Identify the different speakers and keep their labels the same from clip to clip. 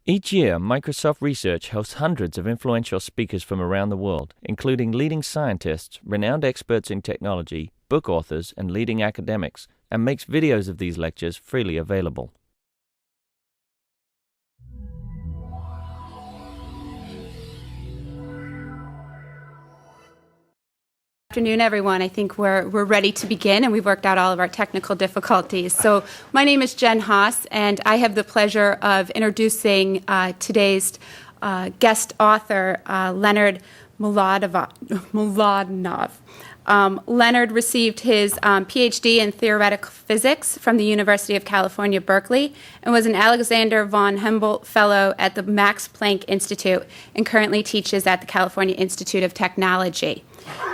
Speaker 1: Each year, Microsoft Research hosts hundreds of influential speakers from around the world, including leading scientists, renowned experts in technology, book authors, and leading academics, and makes videos of these lectures freely available.
Speaker 2: Good afternoon, everyone. I think we're ready to begin, and we've worked out all of our technical difficulties. So my name is Jen Haas, and I have the pleasure of introducing today's guest author, Leonard Mlodinow. Leonard received his PhD in theoretical physics from the University of California, Berkeley, and was an Alexander von Humboldt Fellow at the Max Planck Institute and currently teaches at the California Institute of Technology.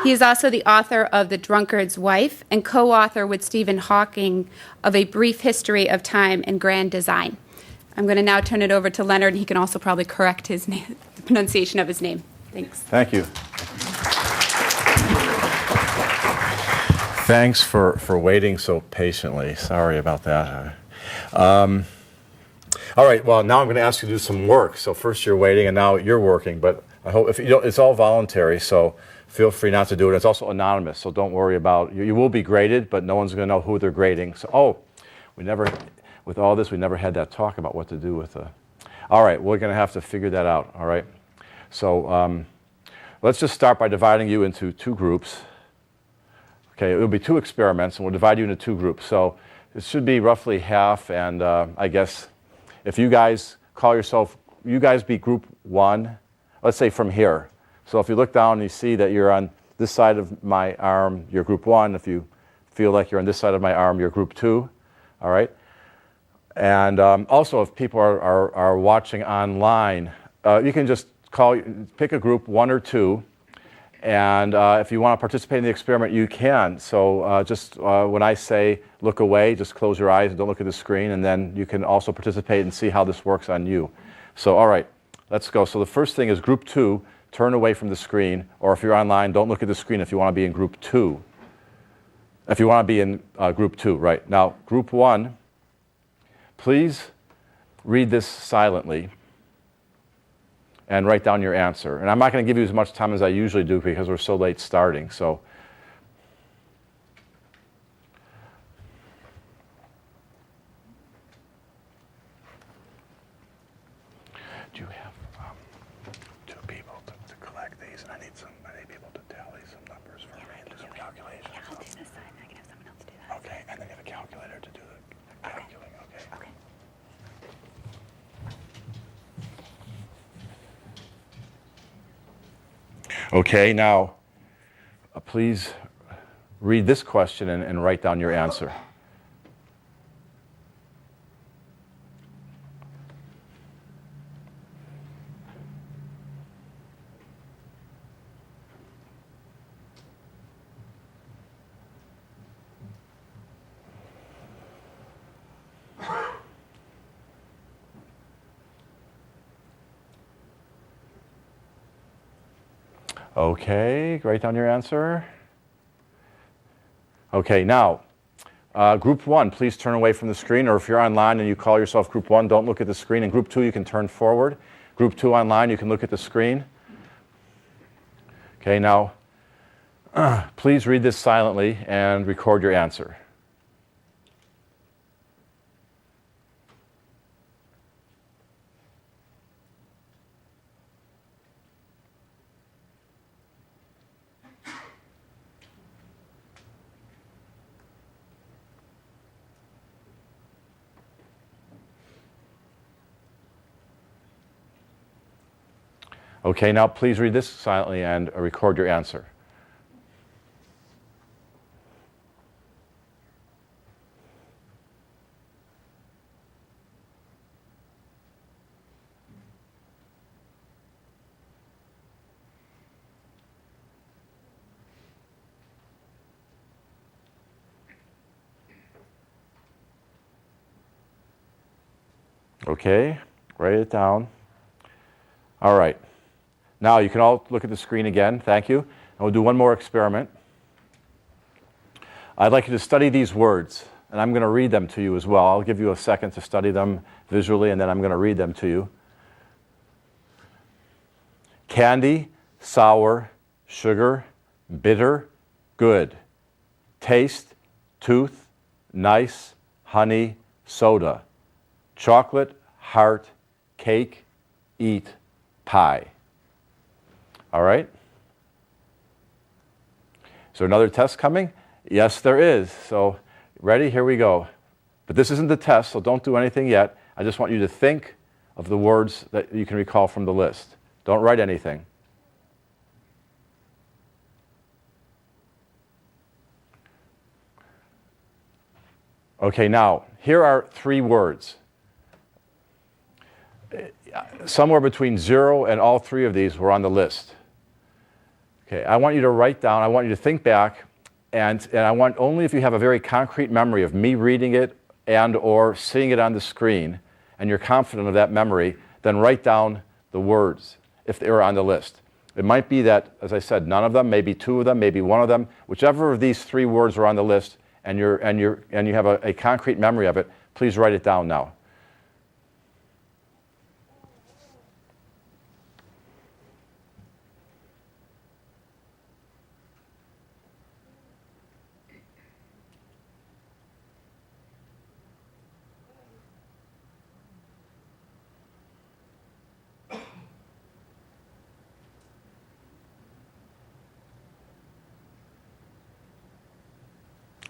Speaker 2: He is also the author of The Drunkard's Wife and co-author with Stephen Hawking of A Brief History of Time and Grand Design. I'm going to now turn it over to Leonard. He can also probably correct his name, the pronunciation of his name. Thanks.
Speaker 3: Thank you. Thanks for waiting so patiently. Sorry about that. All right, well, now I'm going to ask you to do some work. So first you're waiting, and now you're working. But I hope if you don't, it's all voluntary, so feel free not to do it. It's also anonymous, so don't worry about it. You will be graded, but no one's going to know who they're grading. So, with all this, we never had that talk about what to do with the... All right, we're going to have to figure that out, all right? So let's just start by dividing you into two groups. Okay, it will be two experiments, and we'll divide you into two groups. So it should be roughly half, and I guess if you guys call yourself, you guys be group one, let's say from here. So if you look down and you see that you're on this side of my arm, you're group one. If you feel like you're on this side of my arm, you're group two, all right? And also, if people are watching online, you can just pick a group, one or two, and if you want to participate in the experiment, you can. So just when I say look away, just close your eyes and don't look at the screen, and then you can also participate and see how this works on you. So all right, let's go. So the first thing is group two, turn away from the screen, or if you're online, don't look at the screen if you want to be in group two. If you want to be in group two, right. Now, group one, please read this silently and write down your answer. And I'm not going to give you as much time as I usually do because we're so late starting. So, do you have two people to collect these? I need people to tally some numbers for me and do some calculations.
Speaker 2: Yeah, I'll do this side, and I can have someone else do that.
Speaker 3: Okay, and then you have a calculator to do the calculating. Okay. Okay, now, please read this question and write down your answer. Okay, write down your answer. Okay, now, group one, please turn away from the screen, or if you're online and you call yourself group one, don't look at the screen. And group two, you can turn forward. Group two online, you can look at the screen. Okay, now, please read this silently and record your answer. Okay, now please read this silently and record your answer. Okay, write it down. All right. Now you can all look at the screen again. Thank you. And we'll do one more experiment. I'd like you to study these words, and I'm going to read them to you as well. I'll give you a second to study them visually, and then I'm going to read them to you. Candy, sour, sugar, bitter, good. Taste, tooth, nice, honey, soda. Chocolate, heart, cake, eat, pie. All right? Is there another test coming? Yes, there is. So, ready? Here we go. But this isn't the test, so don't do anything yet. I just want you to think of the words that you can recall from the list. Don't write anything. Okay, now, here are 3 words. Somewhere between 0 and all 3 of these were on the list. Okay, I want you to write down, I want you to think back, and I want only if you have a very concrete memory of me reading it and or seeing it on the screen, and you're confident of that memory, then write down the words if they were on the list. It might be that, as I said, none of them, maybe 2 of them, maybe 1 of them, whichever of these 3 words are on the list, and you have a concrete memory of it, please write it down now.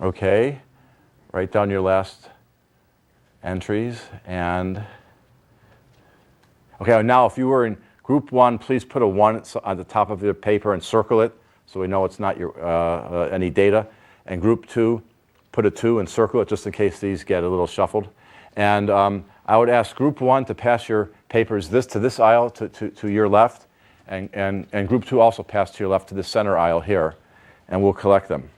Speaker 3: Okay, write down your last entries. And okay, now if you were in group 1, please put a 1 on the top of the paper and circle it so we know it's not your any data. And group 2, put a 2 and circle it just in case these get a little shuffled. And I would ask group 1 to pass your papers to this aisle to your left, and group 2 also pass to your left to the center aisle here, and we'll collect them.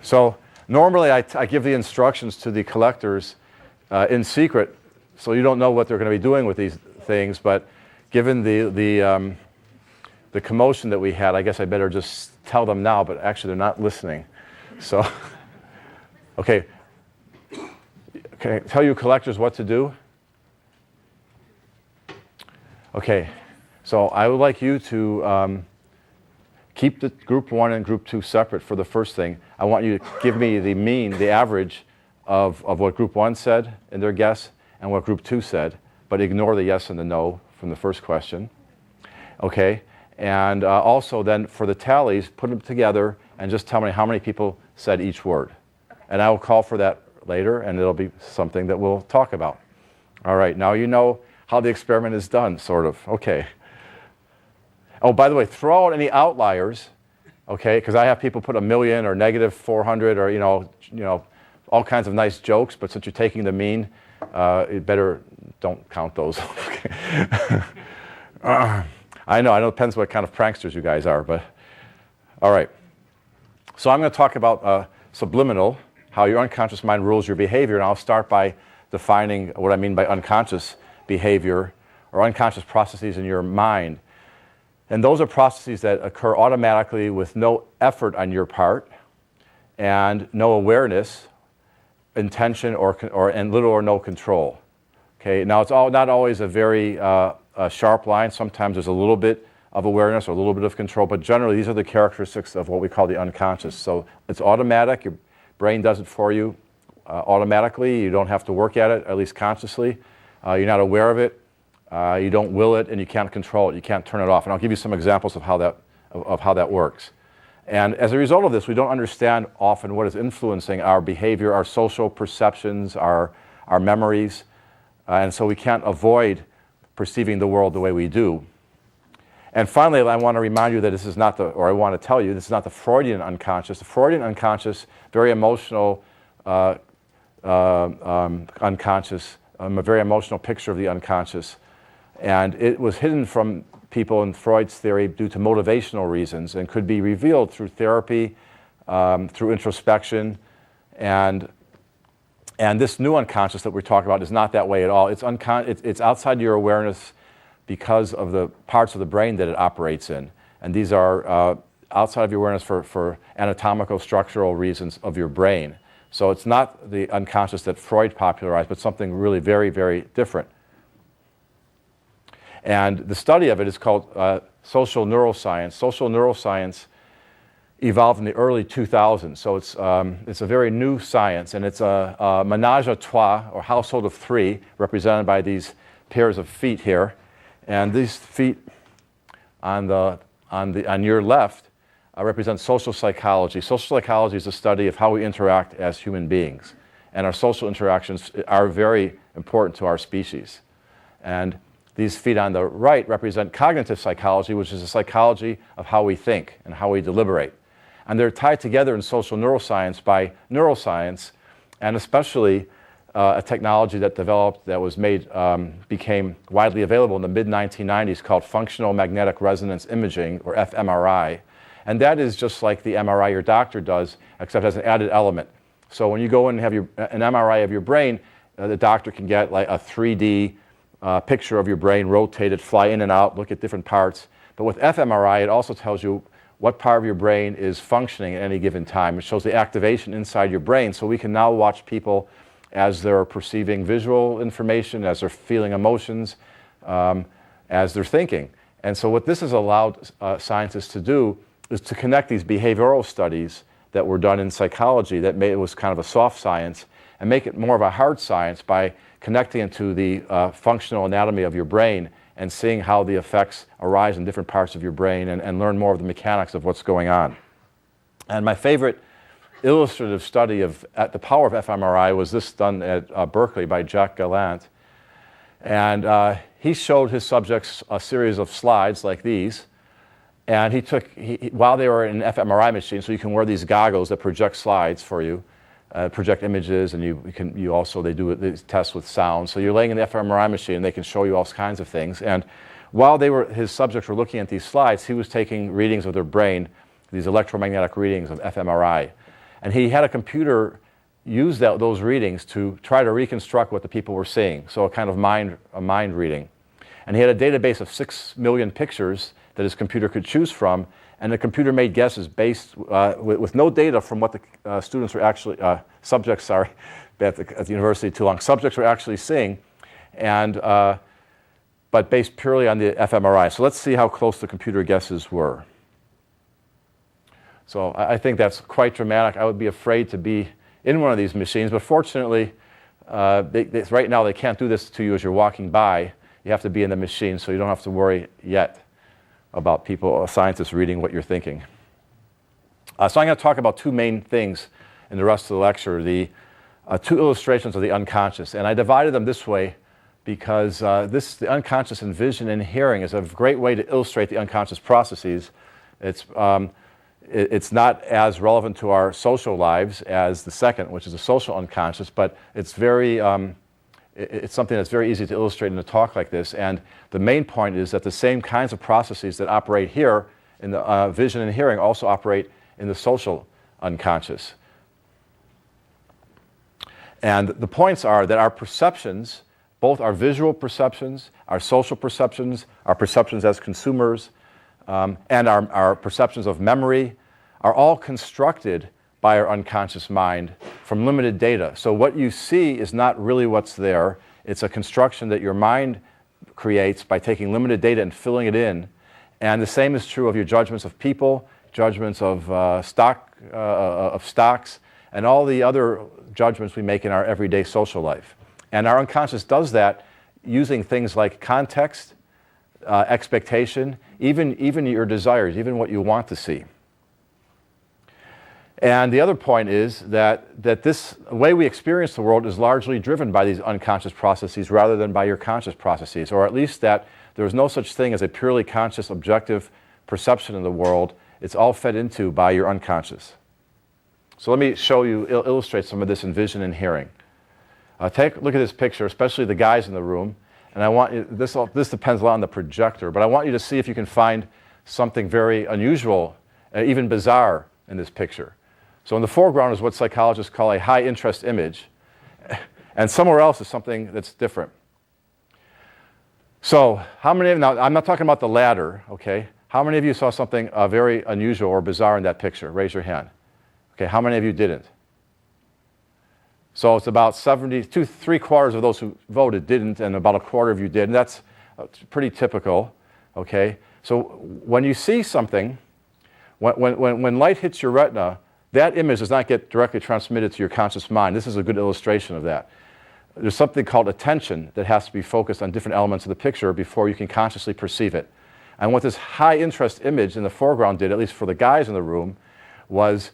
Speaker 3: So normally I give the instructions to the collectors in secret, so you don't know what they're going to be doing with these things. But given the commotion that we had, I guess I better just tell them now. But actually, they're not listening. So, okay. Can I tell you collectors what to do? Okay. So I would like you to keep the group 1 and group 2 separate for the first thing. I want you to give me the mean, the average of what group 1 said in their guess and what group 2 said, but ignore the yes and the no from the first question. Okay, and also then for the tallies, put them together and just tell me how many people said each word. Okay. And I will call for that later, and it'll be something that we'll talk about. All right, now you know how the experiment is done, sort of. Okay. Oh, by the way, throw out any outliers, okay? Because I have people put 1,000,000 or negative 400 or you know, all kinds of nice jokes. But since you're taking the mean, you better don't count those. I know it depends what kind of pranksters you guys are, but all right. So I'm going to talk about subliminal, how your unconscious mind rules your behavior, and I'll start by defining what I mean by unconscious behavior or unconscious processes in your mind. And those are processes that occur automatically with no effort on your part and no awareness, intention, and little or no control. Okay, now it's not always a very sharp line. Sometimes there's a little bit of awareness or a little bit of control, but generally these are the characteristics of what we call the unconscious. So it's automatic. Your brain does it for you automatically. You don't have to work at it, at least consciously. You're not aware of it. You don't will it, and you can't control it. You can't turn it off. And I'll give you some examples of how that works. And as a result of this, we don't understand often what is influencing our behavior, our social perceptions, our memories, and so we can't avoid perceiving the world the way we do. And finally, I want to remind you that this is not I want to tell you, this is not the Freudian unconscious. The Freudian unconscious, very emotional unconscious, a very emotional picture of the unconscious. And it was hidden from people in Freud's theory due to motivational reasons and could be revealed through therapy, through introspection. And this new unconscious that we're talking about is not that way at all. It's outside your awareness because of the parts of the brain that it operates in. And these are outside of your awareness for anatomical, structural reasons of your brain. So it's not the unconscious that Freud popularized, but something really very, very different. And the study of it is called social neuroscience. Social neuroscience evolved in the early 2000s, so it's a very new science, and it's a ménage à trois, or household of three, represented by these pairs of feet here. And these feet on your left represent social psychology. Social psychology is a study of how we interact as human beings, and our social interactions are very important to our species. And these feet on the right represent cognitive psychology, which is a psychology of how we think and how we deliberate. And they're tied together in social neuroscience by neuroscience, and especially a technology that developed, that was made, became widely available in the mid-1990s, called functional magnetic resonance imaging, or fMRI. And that is just like the MRI your doctor does, except has an added element. So when you go in and have an MRI of your brain, the doctor can get like a 3D picture of your brain, rotate it, fly in and out, look at different parts. But with fMRI, it also tells you what part of your brain is functioning at any given time. It shows the activation inside your brain, so we can now watch people as they're perceiving visual information, as they're feeling emotions, as they're thinking. And so what this has allowed scientists to do is to connect these behavioral studies that were done in psychology, that made it was kind of a soft science, and make it more of a hard science by connecting it to the functional anatomy of your brain and seeing how the effects arise in different parts of your brain, and learn more of the mechanics of what's going on. And my favorite illustrative study of the power of fMRI was this done at Berkeley by Jack Gallant. And he showed his subjects a series of slides like these. And while they were in an fMRI machine, so you can wear these goggles that project slides for you, project images, and they do these tests with sound. So you're laying in the fMRI machine, and they can show you all kinds of things. And while his subjects were looking at these slides, he was taking readings of their brain, these electromagnetic readings of fMRI. And he had a computer use those readings to try to reconstruct what the people were seeing, so a kind of mind reading. And he had a database of 6 million pictures that his computer could choose from, and the computer made guesses based with no data from what the subjects at the university too long. Subjects were actually seeing, but based purely on the fMRI. So let's see how close the computer guesses were. So I think that's quite dramatic. I would be afraid to be in one of these machines, but fortunately, right now they can't do this to you as you're walking by. You have to be in the machine, so you don't have to worry yet about scientists reading what you're thinking. So I'm going to talk about two main things in the rest of the lecture, the two illustrations of the unconscious. And I divided them this way because the unconscious in vision and hearing is a great way to illustrate the unconscious processes. It's not as relevant to our social lives as the second, which is the social unconscious, but it's something that's very easy to illustrate in a talk like this. And the main point is that the same kinds of processes that operate here in the vision and hearing also operate in the social unconscious. And the points are that our perceptions, both our visual perceptions, our social perceptions, our perceptions as consumers, and our perceptions of memory are all constructed by our unconscious mind from limited data. So what you see is not really what's there. It's a construction that your mind creates by taking limited data and filling it in. And the same is true of your judgments of people, judgments of stocks, and all the other judgments we make in our everyday social life. And our unconscious does that using things like context, expectation, even your desires, even what you want to see. And the other point is that this way we experience the world is largely driven by these unconscious processes rather than by your conscious processes, or at least that there is no such thing as a purely conscious, objective perception of the world. It's all fed into by your unconscious. So let me show you, illustrate some of this in vision and hearing. Take a look at this picture, especially the guys in the room. And I want you, this depends a lot on the projector, but I want you to see if you can find something very unusual, even bizarre in this picture. So in the foreground is what psychologists call a high interest image, and somewhere else is something that's different. So now I'm not talking about the latter, okay? How many of you saw something very unusual or bizarre in that picture? Raise your hand. Okay, how many of you didn't? So it's about 3/4 of those who voted didn't, and about 1/4 of you did. And that's pretty typical, okay? So when you see something, when light hits your retina, that image does not get directly transmitted to your conscious mind. This is a good illustration of that. There's something called attention that has to be focused on different elements of the picture before you can consciously perceive it. And what this high interest image in the foreground did, at least for the guys in the room, was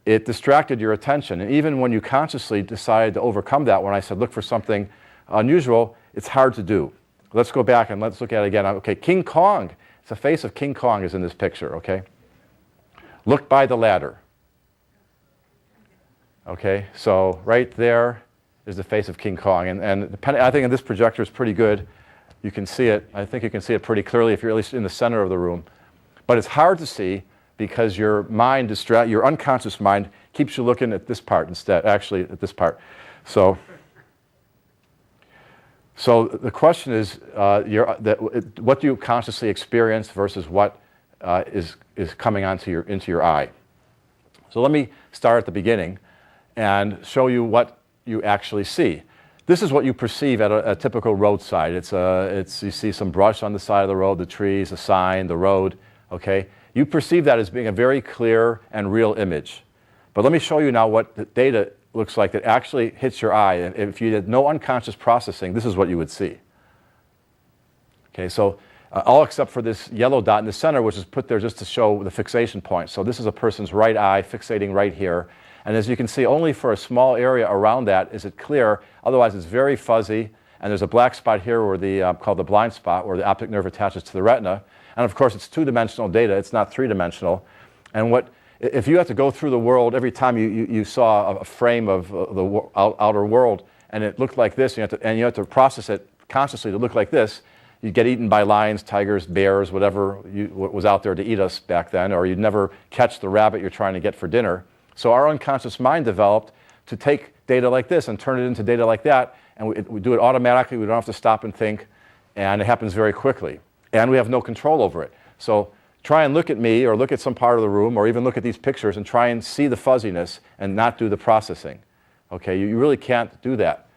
Speaker 3: it distracted your attention. And even when you consciously decided to overcome that, when I said look for something unusual, it's hard to do. Let's go back and let's look at it again. Okay, King Kong. It's the face of King Kong is in this picture, okay? Look by the ladder. Okay, so right there is the face of King Kong. And I think this projector is pretty good. You can see it. I think you can see it pretty clearly if you're at least in the center of the room. But it's hard to see because your mind, your unconscious mind, keeps you looking at this part instead, actually at this part. So the question is, what do you consciously experience versus what is coming into your eye? So let me start at the beginning and show you what you actually see. This is what you perceive at a typical roadside. You see some brush on the side of the road, the trees, a sign, the road, okay? You perceive that as being a very clear and real image. But let me show you now what the data looks like that actually hits your eye. And if you did no unconscious processing, this is what you would see. Okay, so all except for this yellow dot in the center, which is put there just to show the fixation point. So this is a person's right eye fixating right here. And as you can see, only for a small area around that is it clear. Otherwise, it's very fuzzy. And there's a black spot here where called the blind spot, where the optic nerve attaches to the retina. And of course, it's two-dimensional data. It's not three-dimensional. And if you had to go through the world every time you saw a frame of the outer world, and it looked like this, and you had to process it consciously to look like this, you'd get eaten by lions, tigers, bears, whatever was out there to eat us back then, or you'd never catch the rabbit you're trying to get for dinner. So our unconscious mind developed to take data like this and turn it into data like that, and we do it automatically. We don't have to stop and think, and it happens very quickly. And we have no control over it. So try and look at me or look at some part of the room or even look at these pictures and try and see the fuzziness and not do the processing. Okay, you really can't do that.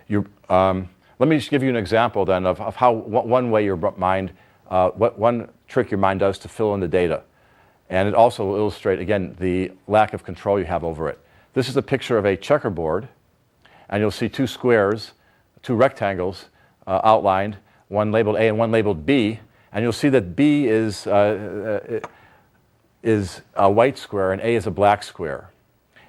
Speaker 3: Let me just give you an example then of how one way your mind, one trick your mind does to fill in the data. And it also will illustrate, again, the lack of control you have over it. This is a picture of a checkerboard, and you'll see two squares, two rectangles outlined, one labeled A and one labeled B, and you'll see that B is a white square and A is a black square.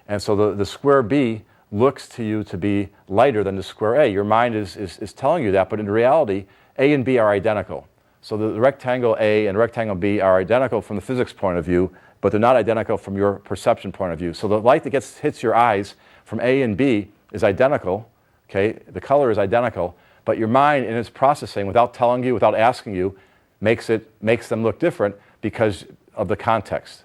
Speaker 3: And so the square B looks to you to be lighter than the square A. Your mind is telling you that, but in reality, A and B are identical. So the rectangle A and rectangle B are identical from the physics point of view, but they're not identical from your perception point of view. So the light that hits your eyes from A and B is identical, okay? The color is identical, but your mind in its processing, without telling you, without asking you, makes them look different because of the context,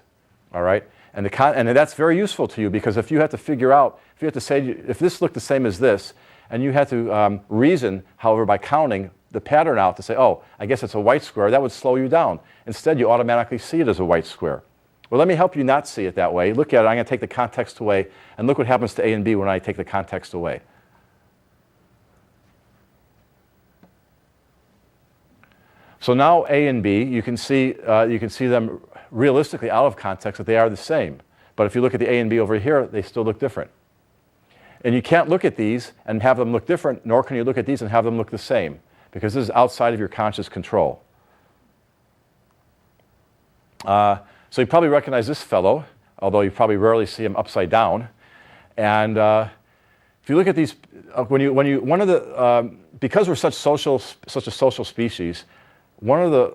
Speaker 3: all right? And that's very useful to you because if you have to figure out, if you have to say, if this looked the same as this, and you had to reason, however, by counting the pattern out to say, oh, I guess it's a white square, that would slow you down. Instead, you automatically see it as a white square. Well, let me help you not see it that way. Look at it. I'm going to take the context away, and look what happens to A and B when I take the context away. So now A and B, you can see them realistically out of context that they are the same. But if you look at the A and B over here, they still look different. And you can't look at these and have them look different, nor can you look at these and have them look the same, because this is outside of your conscious control. So you probably recognize this fellow, although you probably rarely see him upside down. And if you look at these, because we're such a social species, one of the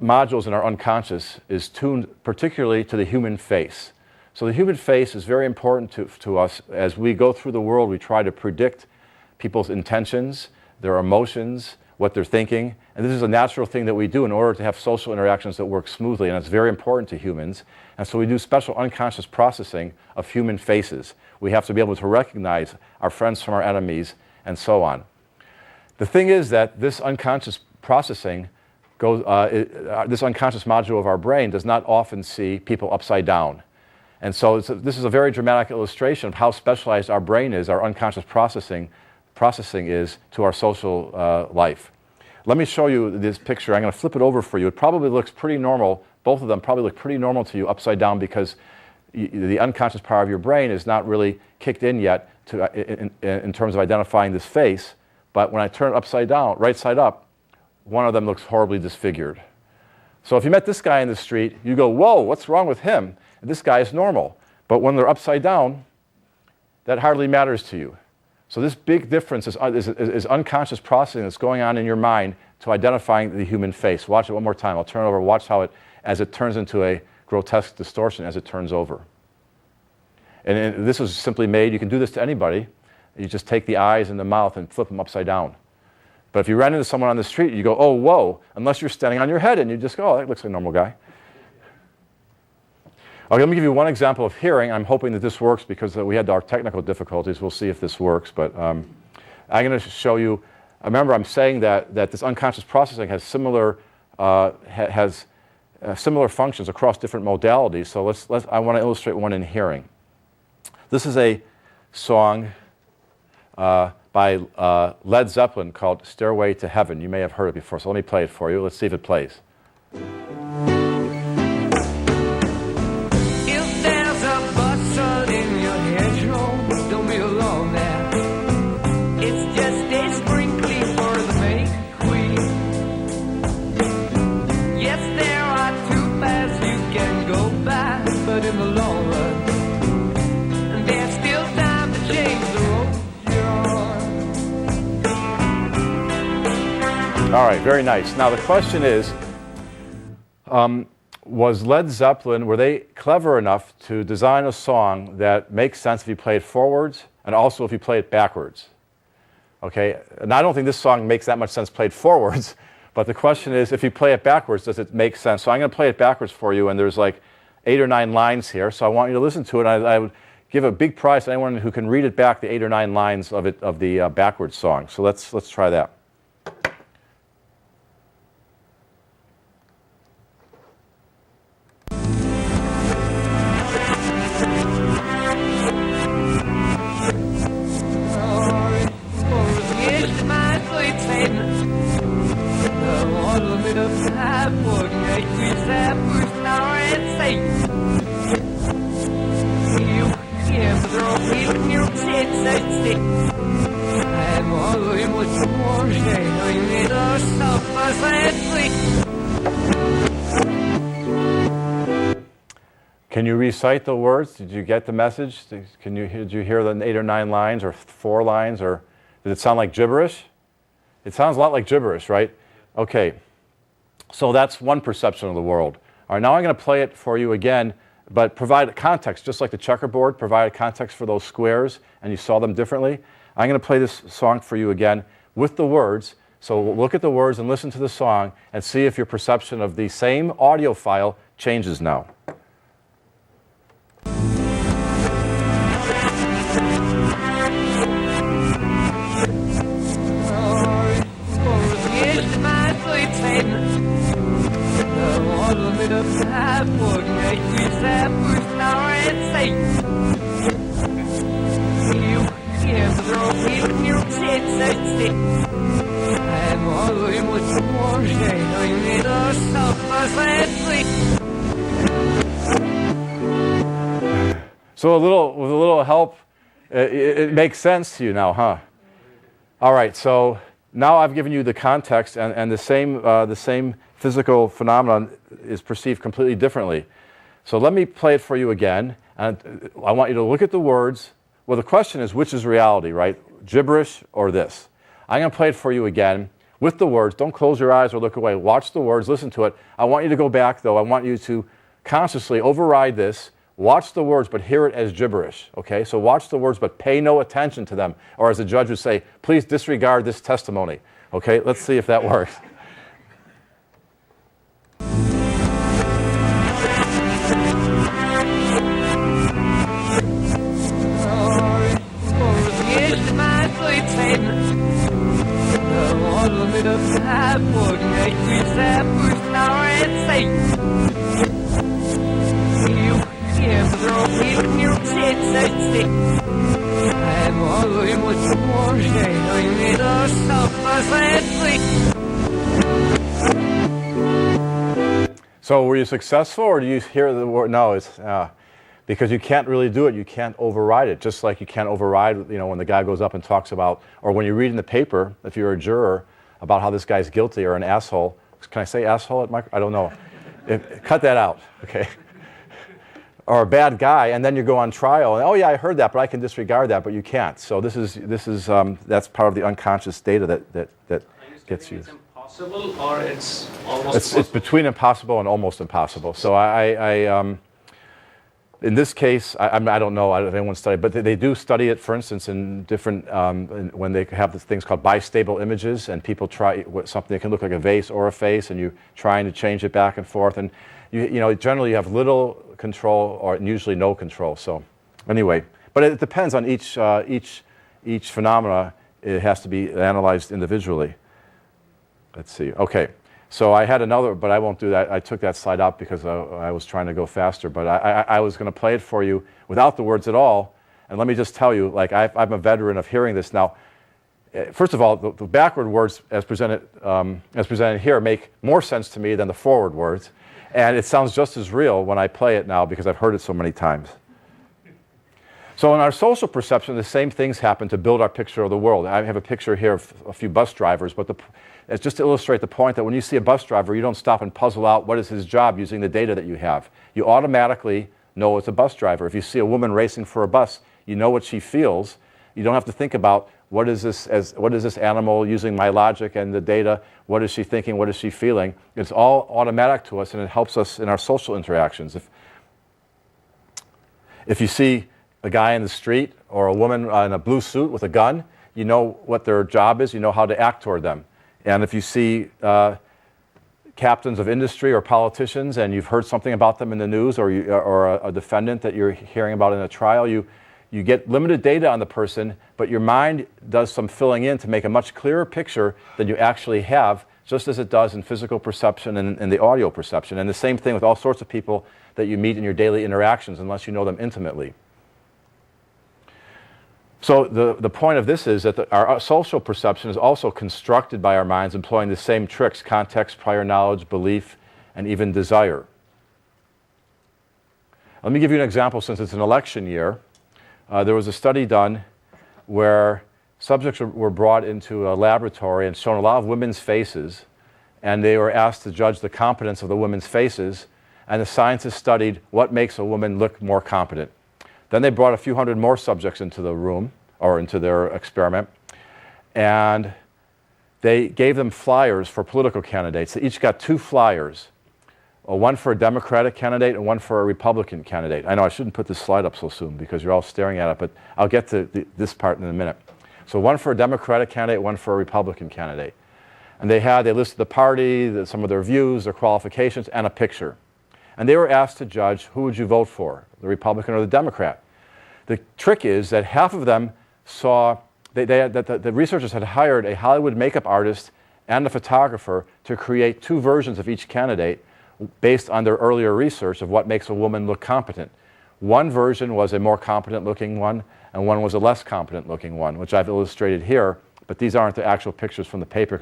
Speaker 3: modules in our unconscious is tuned particularly to the human face. So the human face is very important to us. As we go through the world, we try to predict people's intentions, their emotions, what they're thinking. And this is a natural thing that we do in order to have social interactions that work smoothly, and it's very important to humans. And so we do special unconscious processing of human faces. We have to be able to recognize our friends from our enemies, and so on. The thing is that this unconscious processing this unconscious module of our brain does not often see people upside down. And so this is a very dramatic illustration of how specialized our brain is, our unconscious processing, processing is to our social life. Let me show you this picture. I'm going to flip it over for you. It probably looks pretty normal. Both of them probably look pretty normal to you upside down because the unconscious part of your brain is not really kicked in yet in terms of identifying this face. But when I turn it upside down, right side up, one of them looks horribly disfigured. So if you met this guy in the street, you go, whoa, what's wrong with him? And this guy is normal. But when they're upside down, that hardly matters to you. So this big difference is unconscious processing that's going on in your mind to identifying the human face. Watch it one more time. I'll turn it over. Watch how as it turns into a grotesque distortion as it turns over. And this was simply made. You can do this to anybody. You just take the eyes and the mouth and flip them upside down. But if you ran into someone on the street, you go, oh, whoa, unless you're standing on your head and you just go, oh, that looks like a normal guy. Okay, let me give you one example of hearing. I'm hoping that this works because we had our technical difficulties. We'll see if this works. But I'm going to show you. Remember, I'm saying that this unconscious processing has similar similar functions across different modalities. So I want to illustrate one in hearing. This is a song by Led Zeppelin called "Stairway to Heaven." You may have heard it before. So let me play it for you. Let's see if it plays. All right, very nice. Now the question is, was Led Zeppelin, were they clever enough to design a song that makes sense if you play it forwards and also if you play it backwards? Okay, and I don't think this song makes that much sense played forwards, but the question is, if you play it backwards, does it make sense? So I'm going to play it backwards for you, and there's like 8 or 9 lines here, so I want you to listen to it. I would give a big prize to anyone who can read it back, the 8 or 9 lines of the backwards song. So let's try that. Can you recite the words? Did you get the message? Did you hear the 8 or 9 lines or 4 lines? Or did it sound like gibberish? It sounds a lot like gibberish, right? Okay. So that's one perception of the world. All right, now I'm going to play it for you again, but provide context, just like the checkerboard, provide context for those squares, and you saw them differently. I'm going to play this song for you again with the words. So look at the words and listen to the song and see if your perception of the same audio file changes now. So with a little help, it makes sense to you now, huh? All right, so now I've given you the context, and the same physical phenomenon is perceived completely differently. So let me play it for you again, and I want you to look at the words. Well, the question is, which is reality, right? Gibberish or this? I'm going to play it for you again with the words. Don't close your eyes or look away. Watch the words, listen to it. I want you to go back, though. I want you to consciously override this. Watch the words, but hear it as gibberish, okay? So watch the words, but pay no attention to them. Or as the judge would say, please disregard this testimony, okay? Let's see if that works. So were you successful, or do you hear the word? No, it's because you can't really do it. You can't override it. Just like you can't override, when the guy goes up and talks about, or when you read in the paper, if you're a juror, about how this guy's guilty or an asshole. Can I say asshole at I don't know. Cut that out, okay? Or a bad guy, and then you go on trial, and oh yeah, I heard that, but I can disregard that, but you can't. So this is that's part of the unconscious data that gets used.
Speaker 4: Impossible, or it's almost
Speaker 3: it's between impossible and almost impossible. So I in this case, I don't know if anyone studied, but they do study it, for instance, in different, when they have these things called bistable images, and people try something that can look like a vase or a face, and you're trying to change it back and forth, and generally you have little control or usually no control. So anyway, but it depends on each phenomena. It has to be analyzed individually. Let's see. Okay. So I had another, but I won't do that. I took that slide out because I was trying to go faster. But I was going to play it for you without the words at all. And let me just tell you, like I'm a veteran of hearing this now. First of all, the backward words as presented here make more sense to me than the forward words. And it sounds just as real when I play it now because I've heard it so many times. So in our social perception, the same things happen to build our picture of the world. I have a picture here of a few bus drivers, but it's just to illustrate the point that when you see a bus driver, you don't stop and puzzle out what is his job using the data that you have. You automatically know it's a bus driver. If you see a woman racing for a bus, you know what she feels. You don't have to think about what is this animal using my logic and the data, what is she thinking, what is she feeling. It's all automatic to us, and it helps us in our social interactions. If you see a guy in the street or a woman in a blue suit with a gun, you know what their job is, you know how to act toward them. And if you see captains of industry or politicians and you've heard something about them in the news, or a defendant that you're hearing about in a trial, you get limited data on the person, but your mind does some filling in to make a much clearer picture than you actually have, just as it does in physical perception and the audio perception. And the same thing with all sorts of people that you meet in your daily interactions, unless you know them intimately. So the point of this is that our social perception is also constructed by our minds employing the same tricks: context, prior knowledge, belief, and even desire. Let me give you an example since it's an election year. There was a study done where subjects were brought into a laboratory and shown a lot of women's faces, and they were asked to judge the competence of the women's faces, and the scientists studied what makes a woman look more competent. Then they brought a few hundred more subjects into the room, or into their experiment, and they gave them flyers for political candidates. They each got 2 flyers, one for a Democratic candidate and one for a Republican candidate. I know I shouldn't put this slide up so soon because you're all staring at it, but I'll get to this part in a minute. So one for a Democratic candidate, one for a Republican candidate. And they listed the party, some of their views, their qualifications, and a picture. And they were asked to judge, who would you vote for, the Republican or the Democrat? The trick is that half of them saw, the researchers had hired a Hollywood makeup artist and a photographer to create 2 versions of each candidate based on their earlier research of what makes a woman look competent. One version was a more competent looking one, and one was a less competent looking one, which I've illustrated here, but these aren't the actual pictures from the paper.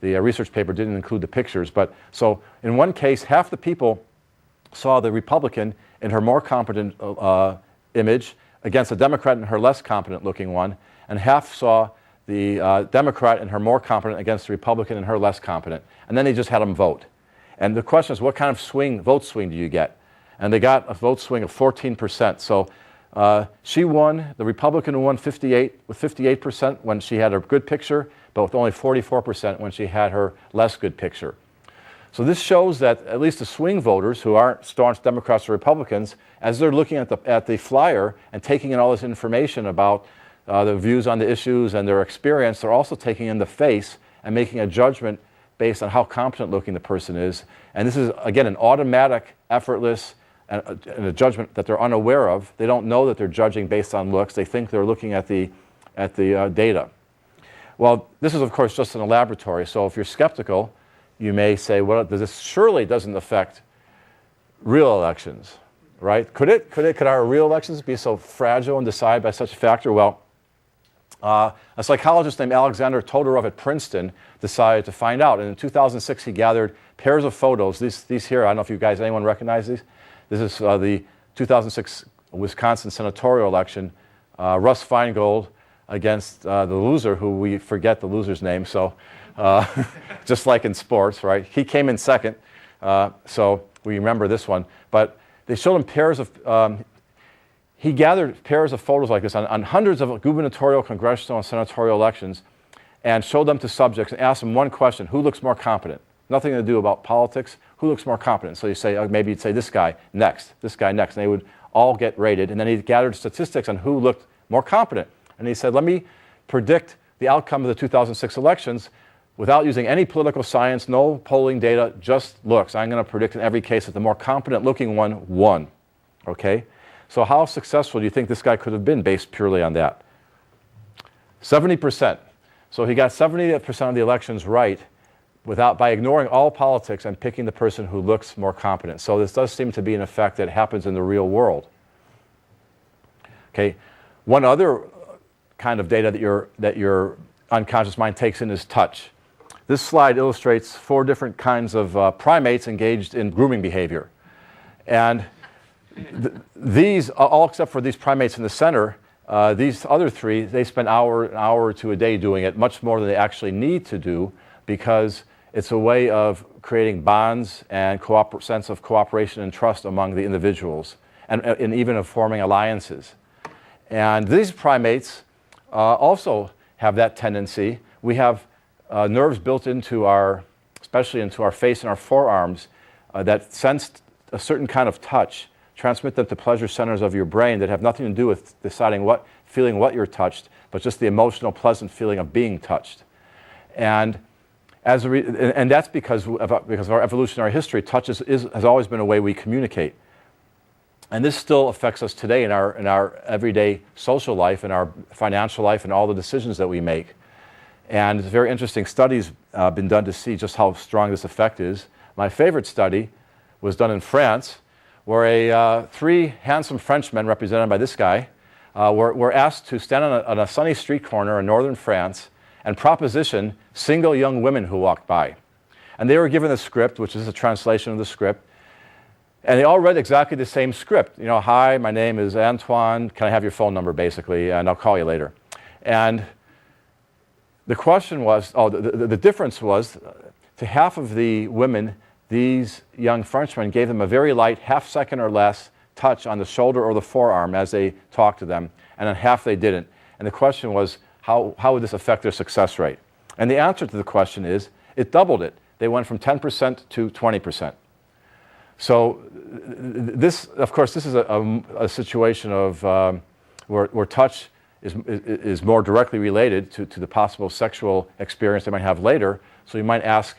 Speaker 3: The research paper didn't include the pictures, but so in one case, half the people saw the Republican in her more competent image against the Democrat in her less competent looking one, and half saw the Democrat in her more competent against the Republican in her less competent. And then they just had them vote. And the question is, what kind of vote swing do you get? And they got a vote swing of 14%. So she won, the Republican won with 58% when she had her good picture, but with only 44% when she had her less good picture. So this shows that at least the swing voters, who aren't staunch Democrats or Republicans, as they're looking at the flyer and taking in all this information about the views on the issues and their experience, they're also taking in the face and making a judgment based on how competent looking the person is. And this is, again, an automatic, effortless, and a judgment that they're unaware of. They don't know that they're judging based on looks. They think they're looking at the data. Well, this is, of course, just in a laboratory. So if you're skeptical, you may say, well, this surely doesn't affect real elections, right? Could our real elections be so fragile and decided by such a factor? Well, A psychologist named Alexander Todorov at Princeton decided to find out. And in 2006, he gathered pairs of photos. These here, I don't know if you guys, anyone recognize these? This is the 2006 Wisconsin senatorial election. Russ Feingold against the loser, who we forget the loser's name. So just like in sports, right? He came in second. So we remember this one. But they showed him pairs of... He gathered pairs of photos like this on hundreds of gubernatorial, congressional, and senatorial elections and showed them to subjects and asked them one question: who looks more competent? Nothing to do about politics. Who looks more competent? So you say, maybe you'd say this guy next, this guy next. And they would all get rated. And then he gathered statistics on who looked more competent. And he said, let me predict the outcome of the 2006 elections without using any political science, no polling data, just looks. I'm going to predict in every case that the more competent looking one won. Okay? So how successful do you think this guy could have been based purely on that? 70%. So he got 70% of the elections right by ignoring all politics and picking the person who looks more competent. So this does seem to be an effect that happens in the real world. Okay. One other kind of data that your unconscious mind takes in is touch. This slide illustrates 4 different kinds of primates engaged in grooming behavior. And these, all except for these primates in the center, these other 3, they spend an hour or 2 a day doing it, much more than they actually need to do, because it's a way of creating bonds and sense of cooperation and trust among the individuals, and even of forming alliances. And these primates also have that tendency. We have nerves built into especially into our face and our forearms, that sense a certain kind of touch, transmit them to pleasure centers of your brain that have nothing to do with feeling what you're touched, but just the emotional, pleasant feeling of being touched. And that's because of our evolutionary history. Touch has always been a way we communicate. And this still affects us today in our everyday social life, in our financial life, and all the decisions that we make. And very interesting studies been done to see just how strong this effect is. My favorite study was done in France, where 3 handsome Frenchmen, represented by this guy, were asked to stand on a sunny street corner in northern France and proposition single young women who walked by. And they were given a script, which is a translation of the script, and they all read exactly the same script. You know, hi, my name is Antoine, can I have your phone number, basically, and I'll call you later. And the question was, the difference was, to half of the women, these young Frenchmen gave them a very light, half-second or less, touch on the shoulder or the forearm as they talked to them, and then half they didn't. And the question was, how would this affect their success rate? And the answer to the question is, it doubled it. They went from 10% to 20%. So this, of course, this is a situation of where touch is more directly related to the possible sexual experience they might have later. So you might ask,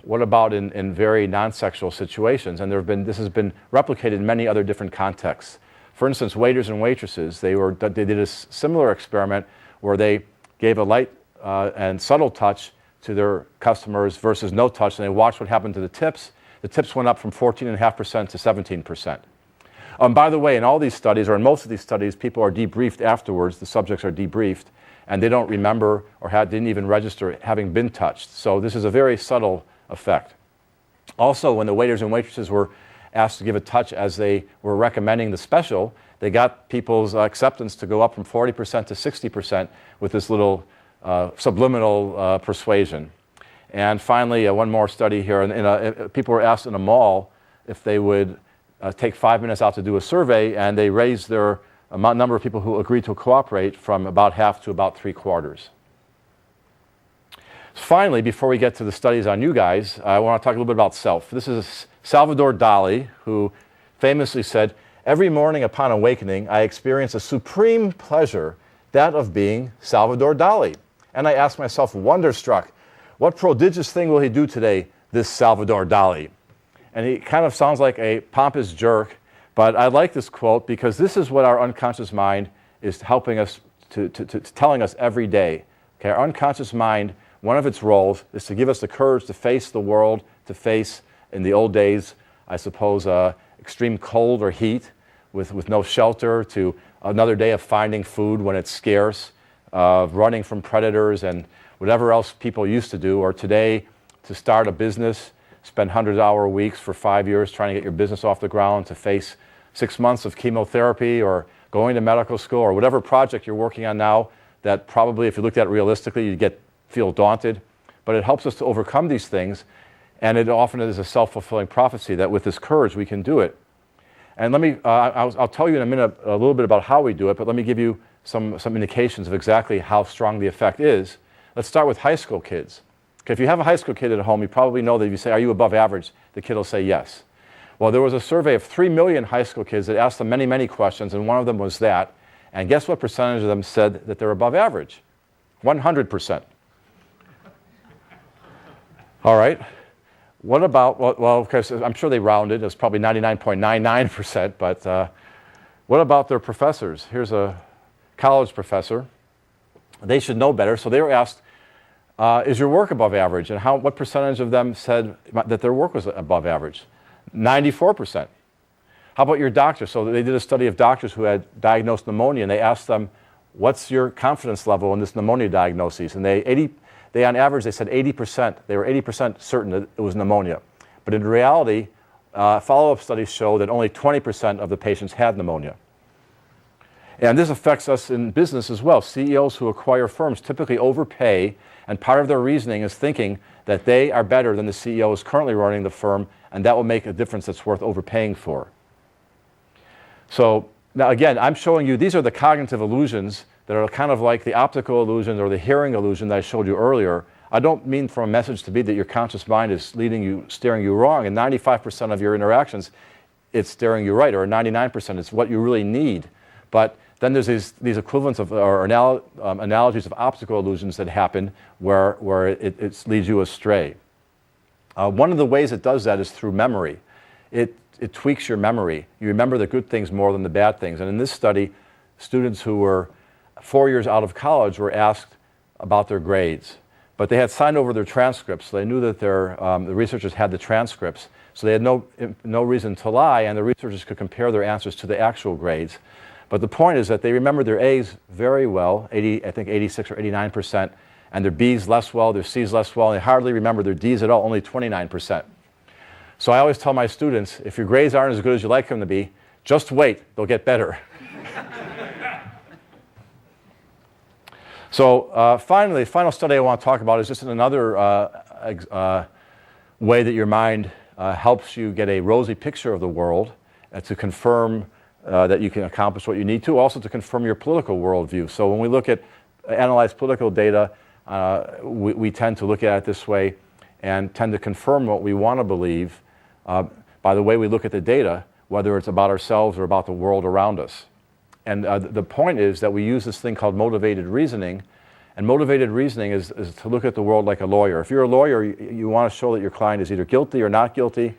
Speaker 3: what about in very non-sexual situations? And this has been replicated in many other different contexts. For instance, waiters and waitresses, they did a similar experiment where they gave a light and subtle touch to their customers versus no touch, and they watched what happened to the tips. The tips went up from 14.5% to 17%. By the way, in all these studies, or in most of these studies, people are debriefed afterwards. The subjects are debriefed, and they don't remember or didn't even register having been touched. So this is a very subtle effect. Also, when the waiters and waitresses were asked to give a touch as they were recommending the special, they got people's acceptance to go up from 40% to 60% with this little subliminal persuasion. And finally, one more study here. People were asked in a mall if they would take 5 minutes out to do a survey, and they raised their number of people who agreed to cooperate from about half to about 3/4. Finally, before we get to the studies on you guys, I want to talk a little bit about self. This is Salvador Dali, who famously said, "Every morning upon awakening, I experience a supreme pleasure, that of being Salvador Dali. And I ask myself, wonderstruck, what prodigious thing will he do today, this Salvador Dali?" And he kind of sounds like a pompous jerk, but I like this quote because this is what our unconscious mind is helping us to telling us every day. Okay, our unconscious mind, one of its roles is to give us the courage to face the world, to face, in the old days, I suppose, extreme cold or heat with no shelter, to another day of finding food when it's scarce, of running from predators and whatever else people used to do, or today to start a business, spend 100-hour weeks for 5 years trying to get your business off the ground, to face 6 months of chemotherapy or going to medical school, or whatever project you're working on now that probably, if you looked at it realistically, you'd feel daunted. But it helps us to overcome these things, and it often is a self-fulfilling prophecy that with this courage we can do it. And let me, I'll tell you in a minute a little bit about how we do it, but let me give you some indications of exactly how strong the effect is. Let's start with high school kids. Okay, if you have a high school kid at home, you probably know that if you say, "Are you above average?" the kid will say yes. Well, there was a survey of 3 million high school kids that asked them many, many questions, and one of them was that. And guess what percentage of them said that they're above average? 100%. All right. What about, well, because I'm sure they rounded, it's probably 99.99%, but what about their professors? Here's a college professor. They should know better, so they were asked, is your work above average? And what percentage of them said that their work was above average? 94%. How about your doctor? So they did a study of doctors who had diagnosed pneumonia, and they asked them, what's your confidence level in this pneumonia diagnosis? And they on average, they said 80%. They were 80% certain that it was pneumonia. But in reality, follow-up studies show that only 20% of the patients had pneumonia. And this affects us in business as well. CEOs who acquire firms typically overpay, and part of their reasoning is thinking that they are better than the CEO who's currently running the firm, and that will make a difference that's worth overpaying for. So now again, I'm showing you, these are the cognitive illusions that are kind of like the optical illusion or the hearing illusion that I showed you earlier. I don't mean from a message to be that your conscious mind is steering you wrong. In 95% of your interactions, it's steering you right, or 99%, it's what you really need. But then there's these equivalents of, or analogies of optical illusions that happen where it leads you astray. One of the ways it does that is through memory. It tweaks your memory. You remember the good things more than the bad things. And in this study, students who were 4 years out of college were asked about their grades. But they had signed over their transcripts, so they knew that the researchers had the transcripts. So they had no reason to lie, and the researchers could compare their answers to the actual grades. But the point is that they remembered their A's very well, I think 86 or 89%, and their B's less well, their C's less well, and they hardly remember their D's at all, only 29%. So I always tell my students, if your grades aren't as good as you like them to be, just wait, they'll get better. So finally, the final study I want to talk about is just another way that your mind helps you get a rosy picture of the world, to confirm that you can accomplish what you need to, also to confirm your political worldview. So when we look at analyze political data, we tend to look at it this way and tend to confirm what we want to believe by the way we look at the data, whether it's about ourselves or about the world around us. And the point is that we use this thing called motivated reasoning. And motivated reasoning is to look at the world like a lawyer. If you're a lawyer, you want to show that your client is either guilty or not guilty.